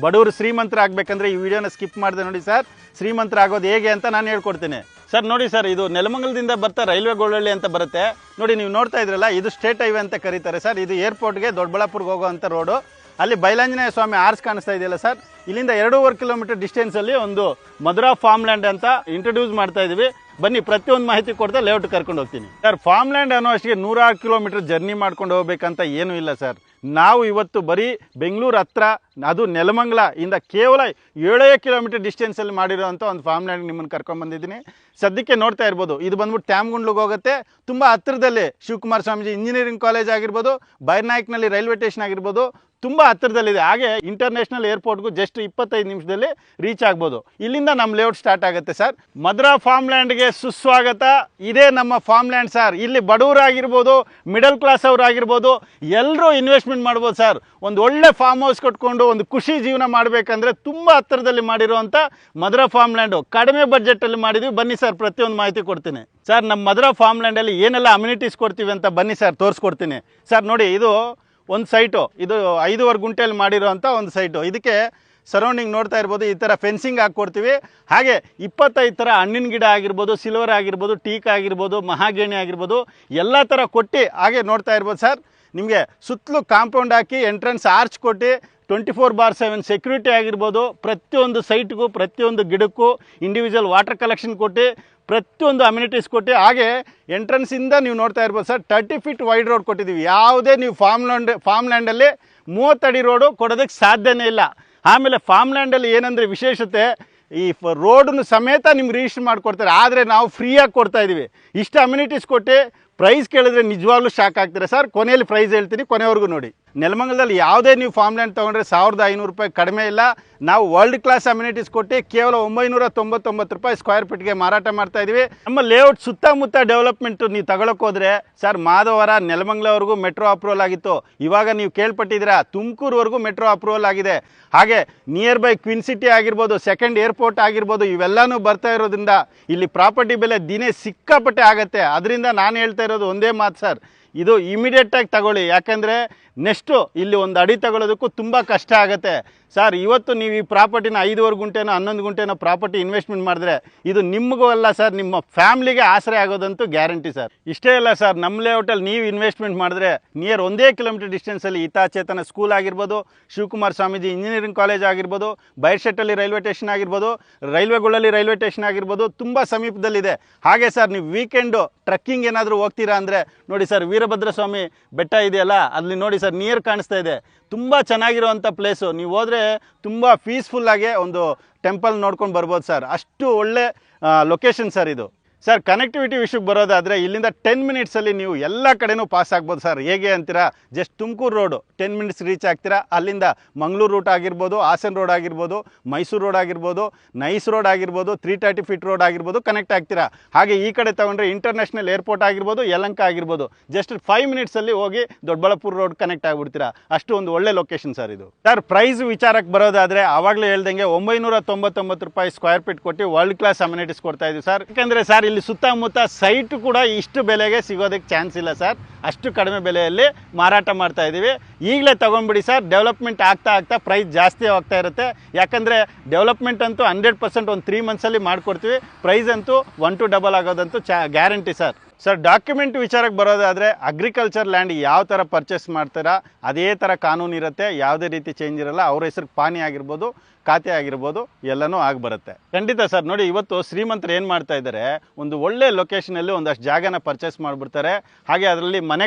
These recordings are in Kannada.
ಬಡವರು ಶ್ರೀಮಂತರಾಗಬೇಕಂದ್ರೆ ಈ ವಿಡಿಯೋನ ಸ್ಕಿಪ್ ಮಾಡಿದೆ ನೋಡಿ ಸರ್. ಶ್ರೀಮಂತರಾಗೋದು ಹೇಗೆ ಅಂತ ನಾನು ಹೇಳ್ಕೊಡ್ತೀನಿ ಸರ್. ನೋಡಿ ಸರ್, ಇದು ನೆಲಮಂಗಲದಿಂದ ಬರ್ತಾ ರೈಲ್ವೆ ಗೋಳಹಳ್ಳಿ ಅಂತ ಬರುತ್ತೆ ನೋಡಿ. ನೀವು ನೋಡ್ತಾ ಇದ್ರಲ್ಲ, ಇದು ಸ್ಟೇಟ್ ಹೈವೇ ಅಂತ ಕರೀತಾರೆ ಸರ್. ಇದು ಏರ್ಪೋರ್ಟ್ಗೆ ದೊಡ್ಡಬಳ್ಳಾಪುರ್ಗೆ ಹೋಗೋವಂಥ ರೋಡು. ಅಲ್ಲಿ ಬೈಲಾಂಜನೇಯ ಸ್ವಾಮಿ ಆರ್ಚ್ ಕಾಣಿಸ್ತಾ ಇದೆಯಲ್ಲ ಸರ್, ಇಲ್ಲಿಂದ 2.5 ಕಿಲೋಮೀಟರ್ ಡಿಸ್ಟೆನ್ಸಲ್ಲಿ ಒಂದು ಮಧುರಾ ಫಾರ್ಮ್ ಲ್ಯಾಂಡ್ ಅಂತ ಇಂಟ್ರೊಡ್ಯೂಸ್ ಮಾಡ್ತಾ ಇದೀವಿ. ಬನ್ನಿ, ಪ್ರತಿಯೊಂದು ಮಾಹಿತಿ ಕೊಡ್ತಾ ಲೇಔಟ್ ಕರ್ಕೊಂಡು ಹೋಗ್ತೀನಿ ಸರ್. ಫಾರ್ಮ್ ಲ್ಯಾಂಡ್ ಅನ್ನೋ ಅಷ್ಟಿಗೆ 106 ಕಿಲೋಮೀಟರ್ ಜರ್ನಿ ಮಾಡ್ಕೊಂಡು ಹೋಗ್ಬೇಕಂತ ಏನೂ ಇಲ್ಲ ಸರ್. ನಾವು ಇವತ್ತು ಬರೀ ಬೆಂಗಳೂರು ಹತ್ರ, ಅದು ನೆಲಮಂಗಲ ಇಂದ ಕೇವಲ 7 ಕಿಲೋಮೀಟರ್ ಡಿಸ್ಟೆನ್ಸಲ್ಲಿ ಮಾಡಿರೋಂಥ ಒಂದು ಫಾರ್ಮ್ ಲ್ಯಾಂಡ್ ನಿಮ್ಮನ್ನು ಕರ್ಕೊಂಡ್ಬಂದಿದ್ದೀನಿ. ಸದ್ಯಕ್ಕೆ ನೋಡ್ತಾ ಇರ್ಬೋದು, ಇದು ಬಂದ್ಬಿಟ್ಟು ಟ್ಯಾಮ್ಗುಂಡ್ಲಿಗೆ ಹೋಗುತ್ತೆ. ತುಂಬ ಹತ್ತಿರದಲ್ಲಿ ಶಿವಕುಮಾರ ಸ್ವಾಮೀಜಿ ಇಂಜಿನಿಯರಿಂಗ್ ಕಾಲೇಜ್ ಆಗಿರ್ಬೋದು, ಬೈರ್ನಾಯ್ಕ್ನಲ್ಲಿ ರೈಲ್ವೆ ಸ್ಟೇಷನ್ ಆಗಿರ್ಬೋದು, ತುಂಬ ಹತ್ತಿರದಲ್ಲಿದೆ. ಹಾಗೆ ಇಂಟರ್ನ್ಯಾಷನಲ್ ಏರ್ಪೋರ್ಟ್ಗೂ ಜಸ್ಟ್ 25 ನಿಮಿಷದಲ್ಲಿ ರೀಚ್ ಆಗ್ಬೋದು. ಇಲ್ಲಿಂದ ನಮ್ಮ ಲೇಔಟ್ ಸ್ಟಾರ್ಟ್ ಆಗುತ್ತೆ ಸರ್. ಮಧುರಾ ಫಾರ್ಮ್ ಲ್ಯಾಂಡ್ಗೆ ಸುಸ್ವಾಗತ. ಇದೇ ನಮ್ಮ ಫಾರ್ಮ್ ಲ್ಯಾಂಡ್ ಸರ್. ಇಲ್ಲಿ ಬಡವರಾಗಿರ್ಬೋದು, ಮಿಡಲ್ ಕ್ಲಾಸ್ ಅವರಾಗಿರ್ಬೋದು, ಎಲ್ಲರೂ ಇನ್ವೆಸ್ಟ್ಮೆಂಟ್ ಮಾಡ್ಬೋದು ಸರ್. ಒಂದು ಒಳ್ಳೆ ಫಾರ್ಮ್ ಹೌಸ್ ಕಟ್ಕೊಂಡು ಒಂದು ಖುಷಿ ಜೀವನ ಮಾಡಬೇಕಂದ್ರೆ ತುಂಬ ಹತ್ತಿರದಲ್ಲಿ ಮಾಡಿರುವಂಥ ಮಧುರಾ ಫಾರ್ಮ್ ಲ್ಯಾಂಡು ಕಡಿಮೆ ಬಡ್ಜೆಟಲ್ಲಿ ಮಾಡಿದ್ವಿ. ಬನ್ನಿ ಸರ್, ಪ್ರತಿಯೊಂದು ಮಾಹಿತಿ ಕೊಡ್ತೀನಿ ಸರ್. ನಮ್ಮ ಮಧುರಾ ಫಾರ್ಮ್ ಲ್ಯಾಂಡಲ್ಲಿ ಏನೆಲ್ಲ ಅಮ್ಯುನಿಟೀಸ್ ಕೊಡ್ತೀವಿ ಅಂತ ಬನ್ನಿ ಸರ್ ತೋರಿಸ್ಕೊಡ್ತೀನಿ ಸರ್. ನೋಡಿ, ಇದು ಒಂದು ಸೈಟು, ಇದು 5.5 ಗುಂಟೆಯಲ್ಲಿ ಮಾಡಿರೋಂಥ ಒಂದು ಸೈಟು. ಇದಕ್ಕೆ ಸರೌಂಡಿಂಗ್ ನೋಡ್ತಾ ಇರ್ಬೋದು, ಈ ಥರ ಫೆನ್ಸಿಂಗ್ ಹಾಕ್ಕೊಡ್ತೀವಿ. ಹಾಗೆ 25 ಥರ ಹಣ್ಣಿನ ಗಿಡ ಆಗಿರ್ಬೋದು, ಸಿಲ್ವರ್ ಆಗಿರ್ಬೋದು, ಟೀಕ್ ಆಗಿರ್ಬೋದು, ಮಹಾಗೇಣಿ ಆಗಿರ್ಬೋದು, ಎಲ್ಲ ಥರ ಕೊಟ್ಟು ಹಾಗೆ ನೋಡ್ತಾ ಇರ್ಬೋದು ಸರ್. ನಿಮಗೆ ಸುತ್ತಲೂ ಕಾಂಪೌಂಡ್ ಹಾಕಿ ಎಂಟ್ರೆನ್ಸ್ ಆರ್ಚ್ ಕೊಟ್ಟು 24/7 ಸೆಕ್ಯೂರಿಟಿ ಆಗಿರ್ಬೋದು. ಪ್ರತಿಯೊಂದು ಸೈಟ್ಗೂ, ಪ್ರತಿಯೊಂದು ಗಿಡಕ್ಕೂ ಇಂಡಿವಿಜುವಲ್ ವಾಟರ್ ಕಲೆಕ್ಷನ್ ಕೊಟ್ಟು, ಪ್ರತಿಯೊಂದು ಅಮ್ಯುನಿಟೀಸ್ ಕೊಟ್ಟು, ಹಾಗೆ ಎಂಟ್ರೆನ್ಸಿಂದ ನೀವು ನೋಡ್ತಾ ಇರ್ಬೋದು ಸರ್, 30 ಫೀಟ್ ವೈಡ್ ರೋಡ್ ಕೊಟ್ಟಿದ್ದೀವಿ. ಯಾವುದೇ ನೀವು ಫಾರ್ಮ್ ಲ್ಯಾಂಡಲ್ಲಿ 30 ಅಡಿ ರೋಡು ಕೊಡೋದಕ್ಕೆ ಸಾಧ್ಯನೇ ಇಲ್ಲ. ಆಮೇಲೆ ಫಾರ್ಮ್ ಲ್ಯಾಂಡಲ್ಲಿ ಏನಂದರೆ ವಿಶೇಷತೆ, ಈ ರೋಡನ್ನು ಸಮೇತ ನಿಮ್ಗೆ ರಿಜಿಸ್ಟರ್ ಮಾಡಿಕೊಡ್ತಾರೆ. ಆದರೆ ನಾವು ಫ್ರೀಯಾಗಿ ಕೊಡ್ತಾ ಇದ್ದೀವಿ. ಇಷ್ಟು ಅಮ್ಯುನಿಟೀಸ್ ಕೊಟ್ಟು ಪ್ರೈಸ್ ಕೇಳಿದ್ರೆ ನಿಜವಾಗ್ಲೂ ಶಾಕ್ ಆಗ್ತೀರಾ ಸರ್. ಕೊನೆಯಲ್ಲಿ ಪ್ರೈಸ್ ಹೇಳ್ತೀನಿ, ಕೊನೆವರೆಗೂ ನೋಡಿ. ನೆಲಮಂಗಲದಲ್ಲಿ ಯಾವುದೇ ನೀವು ಫಾರ್ಮ್ ಲ್ಯಾಂಡ್ ತೊಗೊಂಡ್ರೆ 1500 ರೂಪಾಯಿ ಕಡಿಮೆ ಇಲ್ಲ. ನಾವು ವರ್ಲ್ಡ್ ಕ್ಲಾಸ್ ಅಮ್ಯುನಿಟೀಸ್ ಕೊಟ್ಟು ಕೇವಲ 999 ರೂಪಾಯಿ ಸ್ಕ್ವೇರ್ ಫೀಟ್ಗೆ ಮಾರಾಟ ಮಾಡ್ತಾ ಇದ್ದೀವಿ. ನಮ್ಮ ಲೇಔಟ್ ಸುತ್ತಮುತ್ತ ಡೆವಲಪ್ಮೆಂಟು ನೀವು ತಗೊಳಕ್ಕೆ ಹೋದರೆ ಸರ್, ಮಾಧವರ ನೆಲಮಂಗಲವರೆಗೂ ಮೆಟ್ರೋ ಅಪ್ರೂವಲ್ ಆಗಿತ್ತು. ಇವಾಗ ನೀವು ಕೇಳ್ಪಟ್ಟಿದ್ದೀರಾ, ತುಮಕೂರುವರೆಗೂ ಮೆಟ್ರೋ ಅಪ್ರೂವಲ್ ಆಗಿದೆ. ಹಾಗೆ ನಿಯರ್ ಬೈ ಕ್ವಿನ್ ಸಿಟಿ ಆಗಿರ್ಬೋದು, ಸೆಕೆಂಡ್ ಏರ್ಪೋರ್ಟ್ ಆಗಿರ್ಬೋದು, ಇವೆಲ್ಲನೂ ಬರ್ತಾ ಇರೋದ್ರಿಂದ ಇಲ್ಲಿ ಪ್ರಾಪರ್ಟಿ ಬೆಲೆ ದಿನೇ ಸಿಕ್ಕಾಪಟ್ಟೆ ಆಗುತ್ತೆ. ಅದರಿಂದ ನಾನು ಹೇಳ್ತಾ ಇರೋದು ಒಂದೇ ಮಾತು ಸರ್, ಇದು ಇಮಿಡಿಯೇಟಾಗಿ ತಗೊಳ್ಳಿ. ಯಾಕಂದರೆ ನೆಕ್ಸ್ಟು ಇಲ್ಲಿ ಒಂದು ಅಡಿ ತಗೊಳ್ಳೋದಕ್ಕೂ ತುಂಬ ಕಷ್ಟ ಆಗುತ್ತೆ ಸರ್. ಇವತ್ತು ನೀವು ಈ ಪ್ರಾಪರ್ಟಿನ 5.5 ಗುಂಟೆನೋ 11 ಗುಂಟೆನೋ ಪ್ರಾಪರ್ಟಿ ಇನ್ವೆಸ್ಟ್ಮೆಂಟ್ ಮಾಡಿದ್ರೆ ಇದು ನಿಮಗೂ ಅಲ್ಲ ಸರ್, ನಿಮ್ಮ ಫ್ಯಾಮ್ಲಿಗೆ ಆಸರೆ ಆಗೋದಂತೂ ಗ್ಯಾರಂಟಿ ಸರ್. ಇಷ್ಟೇ ಅಲ್ಲ ಸರ್, ನಮ್ಮ ಲೇಔಟಲ್ಲಿ ನೀವು ಇನ್ವೆಸ್ಟ್ಮೆಂಟ್ ಮಾಡಿದ್ರೆ ನಿಯರ್ 1 ಕಿಲೋಮೀಟರ್ ಡಿಸ್ಟೆನ್ಸಲ್ಲಿ ಹಿತಾಚೇತನ ಸ್ಕೂಲ್ ಆಗಿರ್ಬೋದು, ಶಿವಕುಮಾರ ಸ್ವಾಮೀಜಿ ಇಂಜಿನಿಯರಿಂಗ್ ಕಾಲೇಜ್ ಆಗಿರ್ಬೋದು, ಬೈರ್ಶೆಟ್ಟಲ್ಲಿ ರೈಲ್ವೆ ಸ್ಟೇಷನ್ ಆಗಿರ್ಬೋದು, ರೈಲ್ವೆಗಳಲ್ಲಿ ರೈಲ್ವೆ ಸ್ಟೇಷನ್ ಆಗಿರ್ಬೋದು, ತುಂಬ ಸಮೀಪದಲ್ಲಿದೆ. ಹಾಗೆ ಸರ್, ನೀವು ವೀಕೆಂಡು ಟ್ರಕ್ಕಿಂಗ್ ಏನಾದರೂ ಹೋಗ್ತೀರಾ ಅಂದರೆ ನೋಡಿ ಸರ್, ವೀರಭದ್ರ ಸ್ವಾಮಿ ಬೆಟ್ಟ ಇದೆಯಲ್ಲ, ಅಲ್ಲಿ ನೋಡಿ ಸರ್, ನೀರು ಕಾಣಿಸ್ತಾ ಇದೆ. ತುಂಬ ಚೆನ್ನಾಗಿರುವಂಥ ಪ್ಲೇಸು. ನೀವು ಹೋದರೆ ತುಂಬ ಪೀಸ್ಫುಲ್ಲಾಗಿ ಒಂದು ಟೆಂಪಲ್ ನೋಡ್ಕೊಂಡು ಬರ್ಬೋದು ಸರ್. ಅಷ್ಟು ಒಳ್ಳೆ ಲೊಕೇಶನ್ ಸರ್ ಇದು. ಸರ್, ಕನೆಕ್ಟಿವಿಟಿ ವಿಷಯಕ್ಕೆ ಬರೋದಾದರೆ ಇಲ್ಲಿಂದ 10 ಮಿನಿಟ್ಸಲ್ಲಿ ನೀವು ಎಲ್ಲ ಕಡೆನೂ ಪಾಸ್ ಆಗ್ಬೋದು ಸರ್. ಹೇಗೆ ಅಂತೀರಾ, just Tumakuru road 10 minutes reach ಆಗ್ತೀರಾ. ಅಲ್ಲಿಂದ ಮಂಗಳೂರು ರೂಟ್ ಆಗಿರ್ಬೋದು, ಹಾಸನ್ ರೋಡ್ ಆಗಿರ್ಬೋದು, ಮೈಸೂರು ರೋಡ್ ಆಗಿರ್ಬೋದು, ನೈಸ್ ರೋಡ್ ಆಗಿರ್ಬೋದು, 330 ಫೀಟ್ ರೋಡ್ ಆಗಿರ್ಬೋದು, ಕನೆಕ್ಟ್ ಆಗ್ತೀರಾ. ಹಾಗೆ ಈ ಕಡೆ ತೊಗೊಂಡ್ರೆ ಇಂಟರ್ನ್ಯಾಷನಲ್ ಏರ್ಪೋರ್ಟ್ ಆಗಿರ್ಬೋದು, ಯಲಹಂಕ ಆಗಿರ್ಬೋದು, ಜಸ್ಟ್ 5 ಮಿನಿಟ್ಸಲ್ಲಿ ಹೋಗಿ ದೊಡ್ಡಬಳ್ಳಾಪುರ ರೋಡ್ ಕನೆಕ್ಟ್ ಆಗಿಬಿಡ್ತೀರಾ. ಅಷ್ಟು ಒಂದು ಒಳ್ಳೆ ಲೊಕೇಶನ್ ಸರ್ ಇದು. ಸರ್, ಪ್ರೈಸ್ ವಿಚಾರಕ್ಕೆ ಬರೋದಾದರೆ ಆವಾಗಲೇ ಹೇಳ್ದಂಗೆ 999 ರೂಪಾಯಿ ಸ್ಕ್ವೇರ್ ಫೀಟ್ ಕೊಟ್ಟು ವರ್ಲ್ಡ್ ಕ್ಲಾಸ್ ಅಮ್ಯುನಿಟೀಸ್ ಕೊಡ್ತಾ ಇದ್ದೀವಿ ಸರ್. ಯಾಕೆಂದರೆ ಸರ್, ಇಲ್ಲಿ ಸುತ್ತಮುತ್ತ ಸೈಟ್ ಕೂಡ ಇಷ್ಟು ಬೆಲೆಗೆ ಸಿಗೋದಕ್ಕೆ ಚಾನ್ಸ್ ಇಲ್ಲ ಸರ್. ಅಷ್ಟು ಕಡಿಮೆ ಬೆಲೆಯಲ್ಲಿ ಮಾರಾಟ ಮಾಡ್ತಾ ಇದ್ದೀವಿ. ಈಗಲೇ ತೊಗೊಂಡ್ಬಿಡಿ ಸರ್. ಡೆವಲಪ್ಮೆಂಟ್ ಆಗ್ತಾ ಪ್ರೈಸ್ ಜಾಸ್ತಿ ಆಗ್ತಾ ಇರುತ್ತೆ. ಯಾಕಂದರೆ ಡೆವಲಪ್ಮೆಂಟ್ ಅಂತೂ 100% ಒಂದು 3 ಮಂತ್ಸಲ್ಲಿ ಮಾಡಿಕೊಡ್ತೀವಿ. ಪ್ರೈಸ್ ಅಂತೂ 1 to ಡಬಲ್ ಆಗೋದಂತೂ ಗ್ಯಾರಂಟಿ ಸರ್. ಸರ್, ಡಾಕ್ಯುಮೆಂಟ್ ವಿಚಾರಕ್ಕೆ ಬರೋದಾದರೆ ಅಗ್ರಿಕಲ್ಚರ್ ಲ್ಯಾಂಡ್ ಯಾವ ಥರ ಪರ್ಚೇಸ್ ಮಾಡ್ತೀರಾ ಅದೇ ಥರ ಕಾನೂನು ಇರುತ್ತೆ. ಯಾವುದೇ ರೀತಿ ಚೇಂಜ್ ಇರಲ್ಲ. ಅವ್ರ ಹೆಸರಿಗೆ ಪಾನಿ ಆಗಿರ್ಬೋದು, ಖಾತೆ ಆಗಿರ್ಬೋದು, ಎಲ್ಲನೂ ಆಗಿಬರುತ್ತೆ. ಖಂಡಿತ ಸರ್. ನೋಡಿ, ಇವತ್ತು ಶ್ರೀಮಂತರು ಏನು ಮಾಡ್ತಾ ಇದ್ದಾರೆ, ಒಂದು ಒಳ್ಳೆ ಲೊಕೇಶನಲ್ಲಿ ಒಂದಷ್ಟು ಜಾಗನ ಪರ್ಚೇಸ್ ಮಾಡಿಬಿಡ್ತಾರೆ. ಹಾಗೆ ಅದರಲ್ಲಿ ಮನೆ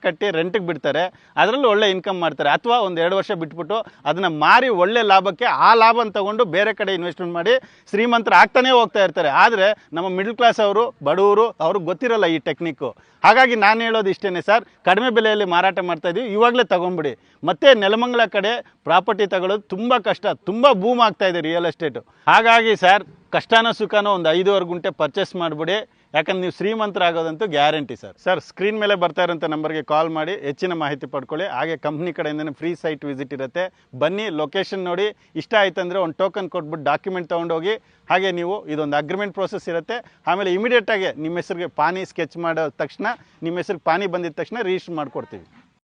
ಕಟ್ಟಿ ರೆಂಟಿಗೆ ಬಿಡ್ತಾರೆ. ಅದರಲ್ಲೂ ಒಳ್ಳೆ ಇನ್ಕಮ್ ಮಾಡ್ತಾರೆ. ಅಥವಾ ಒಂದು 2 ವರ್ಷ ಬಿಟ್ಬಿಟ್ಟು ಅದನ್ನು ಮಾರಿ ಒಳ್ಳೆ ಲಾಭಕ್ಕೆ ಆ ಲಾಭನ ತೊಗೊಂಡು ಬೇರೆ ಕಡೆ ಇನ್ವೆಸ್ಟ್ಮೆಂಟ್ ಮಾಡಿ ಶ್ರೀಮಂತರು ಆಗ್ತಾನೇ ಹೋಗ್ತಾ ಇರ್ತಾರೆ. ಆದರೆ ನಮ್ಮ ಮಿಡ್ಲ್ ಕ್ಲಾಸ್ ಅವರು, ಬಡವರು, ಅವ್ರಿಗೆ ಗೊತ್ತಿರಲ್ಲ ಈ ಟೆಕ್ನಿಕ್ಕು. ಹಾಗಾಗಿ ನಾನು ಹೇಳೋದು ಇಷ್ಟೇ ಸರ್, ಕಡಿಮೆ ಬೆಲೆಯಲ್ಲಿ ಮಾರಾಟ ಮಾಡ್ತಾ ಇದ್ದೀವಿ. ಇವಾಗಲೇ ತೊಗೊಂಬಿಡಿ. ಮತ್ತು ನೆಲಮಂಗಲ ಕಡೆ ಪ್ರಾಪರ್ಟಿ ತಗೊಳ್ಳೋದು ತುಂಬ ಕಷ್ಟ, ತುಂಬ ಬೂಮ್ ಆಗ್ತಾ ಇದೆ ರಿಯಲ್ ಎಸ್ಟೇಟು. ಹಾಗಾಗಿ ಸರ್, ಕಷ್ಟನೋ ಸುಖನೋ ಒಂದು 5.5 ಗುಂಟೆ ಪರ್ಚೇಸ್ ಮಾಡಿಬಿಡಿ. ಯಾಕಂದ್ರೆ ನೀವು ಶ್ರೀಮಂತರಾಗೋದಂತೂ ಗ್ಯಾರಂಟಿ ಸರ್. ಸರ್, ಸ್ಕ್ರೀನ್ ಮೇಲೆ ಬರ್ತಾ ಇರೋಂಥ ನಂಬರ್ಗೆ ಕಾಲ್ ಮಾಡಿ ಹೆಚ್ಚಿನ ಮಾಹಿತಿ ಪಡ್ಕೊಳ್ಳಿ. ಹಾಗೆ ಕಂಪ್ನಿ ಕಡೆಯಿಂದನೇ ಫ್ರೀ ಸೈಟ್ ವಿಸಿಟ್ ಇರುತ್ತೆ. ಬನ್ನಿ, ಲೊಕೇಶನ್ ನೋಡಿ, ಇಷ್ಟ ಆಯ್ತಂದರೆ ಒಂದು ಟೋಕನ್ ಕೊಟ್ಬಿಟ್ಟು ಡಾಕ್ಯುಮೆಂಟ್ ತೊಗೊಂಡೋಗಿ. ಹಾಗೆ ನೀವು ಇದೊಂದು ಅಗ್ರಿಮೆಂಟ್ ಪ್ರೋಸೆಸ್ ಇರುತ್ತೆ. ಆಮೇಲೆ ಇಮಿಡಿಯೇಟಾಗಿ ನಿಮ್ಮ ಹೆಸರಿಗೆ ಪಾನಿ ಸ್ಕೆಚ್ ಮಾಡೋ ತಕ್ಷಣ, ನಿಮ್ಮ ಹೆಸರಿಗೆ ಪಾನಿ ಬಂದಿದ ತಕ್ಷಣ ರಿಜಿಸ್ಟರ್ ಮಾಡಿಕೊಡ್ತೀವಿ.